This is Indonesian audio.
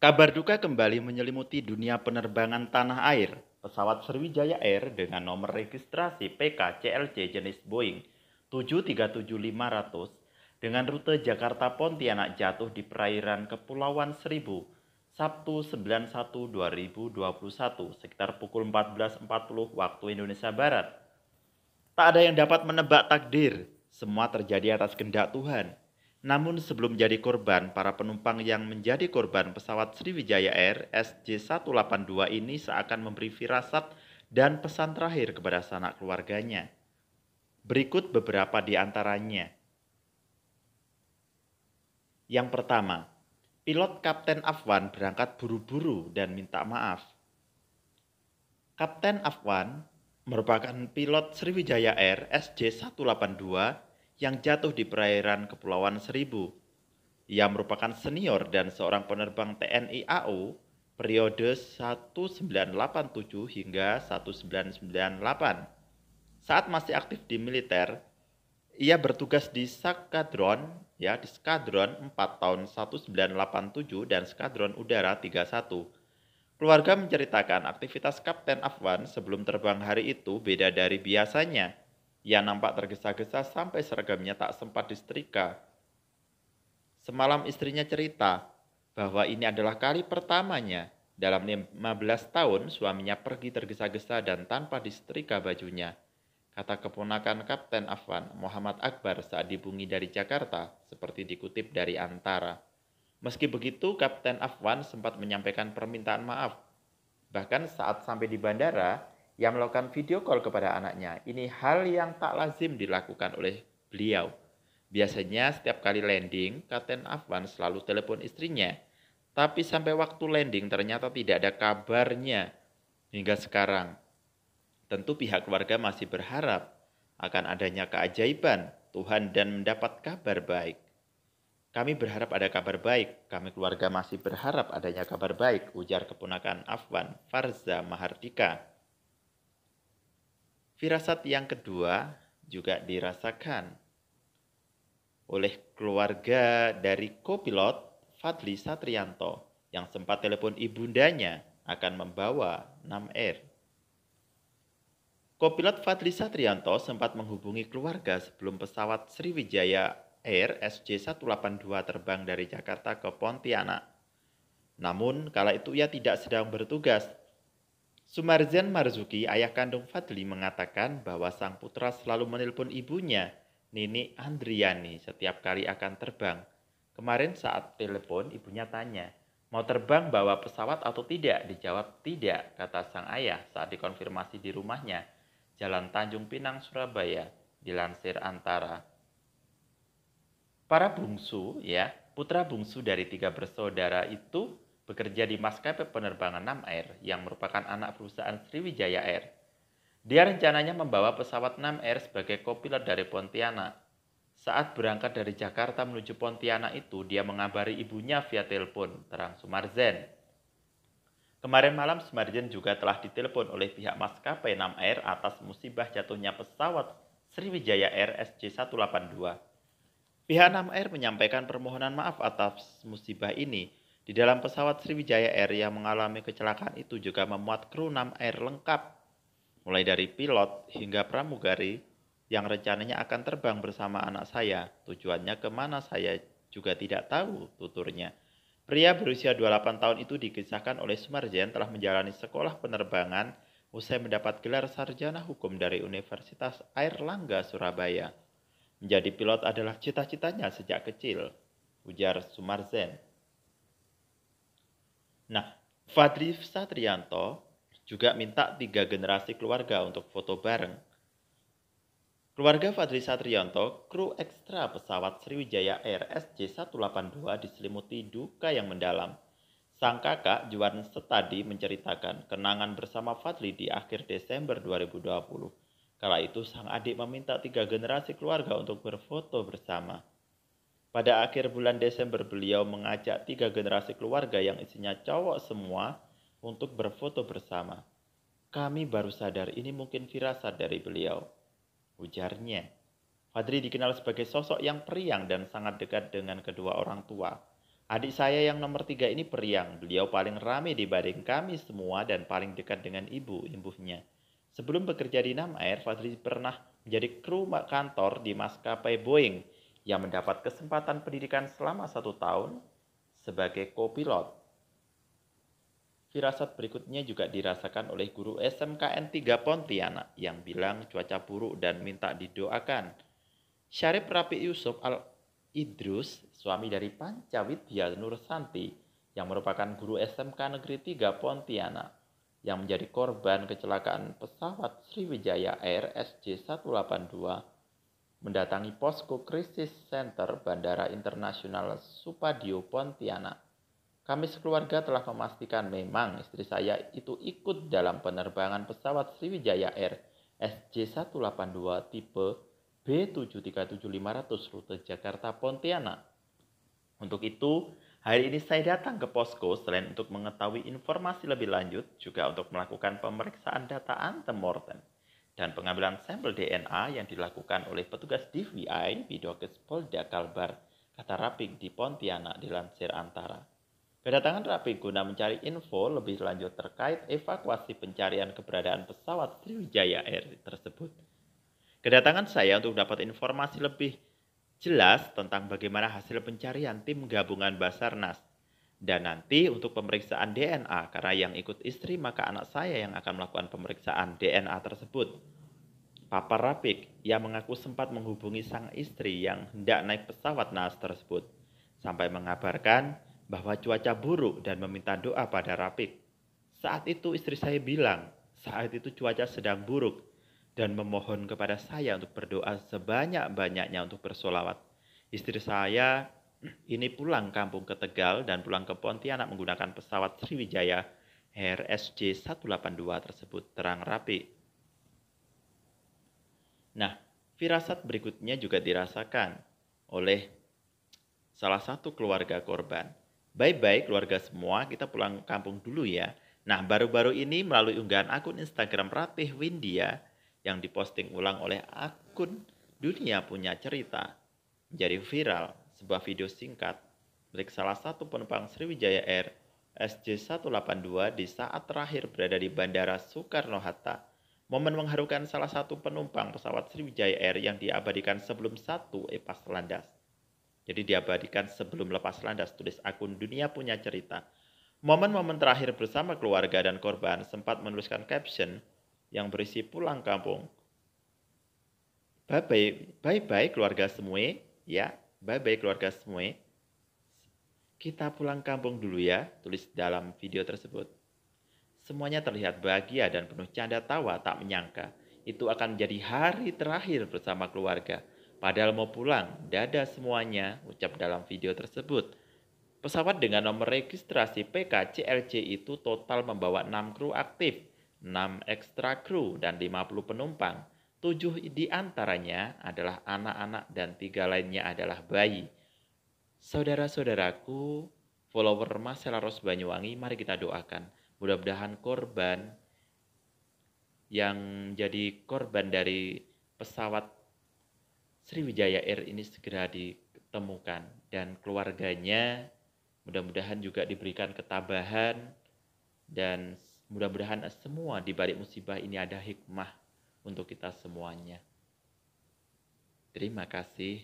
Kabar duka kembali menyelimuti dunia penerbangan tanah air. Pesawat Sriwijaya Air dengan nomor registrasi PKCLC jenis Boeing 737-500 dengan rute Jakarta Pontianak jatuh di perairan Kepulauan Seribu Sabtu 9/1/2021 sekitar pukul 14.40 waktu Indonesia Barat. Tak ada yang dapat menebak takdir, semua terjadi atas kehendak Tuhan. Namun sebelum jadi korban, para penumpang yang menjadi korban pesawat Sriwijaya Air SJ182 ini seakan memberi firasat dan pesan terakhir kepada sanak keluarganya. Berikut beberapa di antaranya. Yang pertama, pilot Kapten Afwan berangkat buru-buru dan minta maaf. Kapten Afwan merupakan pilot Sriwijaya Air SJ182 yang jatuh di perairan Kepulauan Seribu. Ia merupakan senior dan seorang penerbang TNI AU periode 1987 hingga 1998. Saat masih aktif di militer, ia bertugas di Skadron 4 tahun 1987 dan Skadron Udara 31. Keluarga menceritakan aktivitas Kapten Afwan sebelum terbang hari itu beda dari biasanya. Ia nampak tergesa-gesa sampai seragamnya tak sempat disetrika. Semalam istrinya cerita bahwa ini adalah kali pertamanya dalam 15 tahun suaminya pergi tergesa-gesa dan tanpa disetrika bajunya. Kata keponakan Kapten Afwan, Muhammad Akbar saat dihubungi dari Jakarta, seperti dikutip dari Antara. Meski begitu, Kapten Afwan sempat menyampaikan permintaan maaf. Bahkan saat sampai di bandara, ia melakukan video call kepada anaknya. Ini hal yang tak lazim dilakukan oleh beliau. Biasanya setiap kali landing, Kapten Afwan selalu telepon istrinya. Tapi sampai waktu landing ternyata tidak ada kabarnya hingga sekarang. Tentu pihak keluarga masih berharap akan adanya keajaiban Tuhan dan mendapat kabar baik. Kami berharap ada kabar baik, kami keluarga masih berharap adanya kabar baik, ujar keponakan Afwan, Farza Mahardika. Firasat yang kedua juga dirasakan oleh keluarga dari kopilot Fadli Satrianto yang sempat telepon ibundanya akan membawa Nam Air. Kopilot Fadli Satrianto sempat menghubungi keluarga sebelum pesawat Sriwijaya Air SJ182 terbang dari Jakarta ke Pontianak. Namun, kala itu ia tidak sedang bertugas. Sumarjan Marzuki, ayah kandung Fadli, mengatakan bahwa sang putra selalu menelpon ibunya, Nini Andriani, setiap kali akan terbang. Kemarin saat telepon, ibunya tanya, mau terbang bawa pesawat atau tidak? Dijawab tidak, kata sang ayah saat dikonfirmasi di rumahnya, Jalan Tanjung Pinang, Surabaya, dilansir Antara. Para bungsu, putra bungsu dari 3 bersaudara itu bekerja di maskapai penerbangan Nam Air yang merupakan anak perusahaan Sriwijaya Air. Dia rencananya membawa pesawat Nam Air sebagai kopilot dari Pontianak. Saat berangkat dari Jakarta menuju Pontianak itu, dia mengabari ibunya via telepon, terang Sumarjan. Kemarin malam Sumarjan juga telah ditelepon oleh pihak maskapai Nam Air atas musibah jatuhnya pesawat Sriwijaya Air SJ182. Pihak Nam Air menyampaikan permohonan maaf atas musibah ini. Di dalam pesawat Sriwijaya Air yang mengalami kecelakaan itu juga memuat kru Nam Air lengkap, mulai dari pilot hingga pramugari yang rencananya akan terbang bersama anak saya. Tujuannya kemana saya juga tidak tahu, tuturnya. Pria berusia 28 tahun itu dikisahkan oleh Sumarjan telah menjalani sekolah penerbangan usai mendapat gelar sarjana hukum dari Universitas Airlangga Surabaya. Menjadi pilot adalah cita-citanya sejak kecil, ujar Sumarjan. Nah, Fadli Satrianto juga minta 3 generasi keluarga untuk foto bareng. Keluarga Fadli Satrianto, kru ekstra pesawat Sriwijaya Air SJ182 diselimuti duka yang mendalam. Sang kakak Juan Setadi menceritakan kenangan bersama Fadli di akhir Desember 2020. Kala itu sang adik meminta 3 generasi keluarga untuk berfoto bersama. Pada akhir bulan Desember beliau mengajak 3 generasi keluarga yang isinya cowok semua untuk berfoto bersama. Kami baru sadar ini mungkin firasat dari beliau, ujarnya. Fadli dikenal sebagai sosok yang periang dan sangat dekat dengan kedua orang tua. Adik saya yang nomor 3 ini periang. Beliau paling ramai dibanding kami semua dan paling dekat dengan ibu-ibunya. Sebelum bekerja di Nam Air, Fadli pernah menjadi kru kantor di maskapai Boeing yang mendapat kesempatan pendidikan selama 1 tahun sebagai kopilot. Firasat berikutnya juga dirasakan oleh guru SMKN 3 Pontianak yang bilang cuaca buruk dan minta didoakan. Syarif Rapi Yusuf Al-Idrus, suami dari Pancawidya Nursanti, yang merupakan guru SMK Negeri 3 Pontianak, yang menjadi korban kecelakaan pesawat Sriwijaya Air SJ182, mendatangi posko krisis center Bandara Internasional Supadio Pontianak. Kami sekeluarga telah memastikan memang istri saya itu ikut dalam penerbangan pesawat Sriwijaya Air SJ182 tipe B737-500 rute Jakarta Pontianak. Untuk itu, hari ini saya datang ke posko selain untuk mengetahui informasi lebih lanjut, juga untuk melakukan pemeriksaan data antemortem dan pengambilan sampel DNA yang dilakukan oleh petugas DVI Bidokes Polda Kalbar, kata Rapik di Pontianak dilansir Antara. Kedatangan Rapik guna mencari info lebih lanjut terkait evakuasi pencarian keberadaan pesawat Sriwijaya Air tersebut. Kedatangan saya untuk dapat informasi lebih jelas tentang bagaimana hasil pencarian tim gabungan Basarnas. Dan nanti untuk pemeriksaan DNA, karena yang ikut istri maka anak saya yang akan melakukan pemeriksaan DNA tersebut. Papa Rapik yang mengaku sempat menghubungi sang istri yang hendak naik pesawat naas tersebut, sampai mengabarkan bahwa cuaca buruk dan meminta doa pada Rapik. Saat itu istri saya bilang, saat itu cuaca sedang buruk, dan memohon kepada saya untuk berdoa sebanyak-banyaknya untuk bersolawat. Istri saya ini pulang kampung ke Tegal dan pulang ke Pontianak menggunakan pesawat Sriwijaya Air SJ182 tersebut, terang Rapik. Nah, firasat berikutnya juga dirasakan oleh salah satu keluarga korban. Bye-bye keluarga semua, kita pulang kampung dulu ya. Nah, baru-baru ini melalui unggahan akun Instagram Ratih Windia yang diposting ulang oleh akun Dunia Punya Cerita, menjadi viral sebuah video singkat milik salah satu penumpang Sriwijaya Air SJ182 di saat terakhir berada di Bandara Soekarno-Hatta. Momen mengharukan salah satu penumpang pesawat Sriwijaya Air yang diabadikan sebelum satu lepas landas. Jadi diabadikan sebelum lepas landas, tulis akun Dunia Punya Cerita. Momen-momen terakhir bersama keluarga dan korban sempat menuliskan caption yang berisi pulang kampung. Bye-bye keluarga semua, ya. Bye-bye keluarga semua. Kita pulang kampung dulu ya, tulis dalam video tersebut. Semuanya terlihat bahagia dan penuh canda tawa, tak menyangka itu akan menjadi hari terakhir bersama keluarga. Padahal mau pulang, dadah semuanya, ucap dalam video tersebut. Pesawat dengan nomor registrasi PKCLJ itu total membawa 6 kru aktif, 6 ekstra kru, dan 50 penumpang. 7 di antaranya adalah anak-anak dan 3 lainnya adalah bayi. Saudara-saudaraku, follower Marcella Rose Banyuwangi, mari kita doakan. Mudah-mudahan korban yang jadi korban dari pesawat Sriwijaya Air ini segera ditemukan. Dan keluarganya mudah-mudahan juga diberikan ketabahan. Dan mudah-mudahan semua di balik musibah ini ada hikmah untuk kita semuanya. Terima kasih.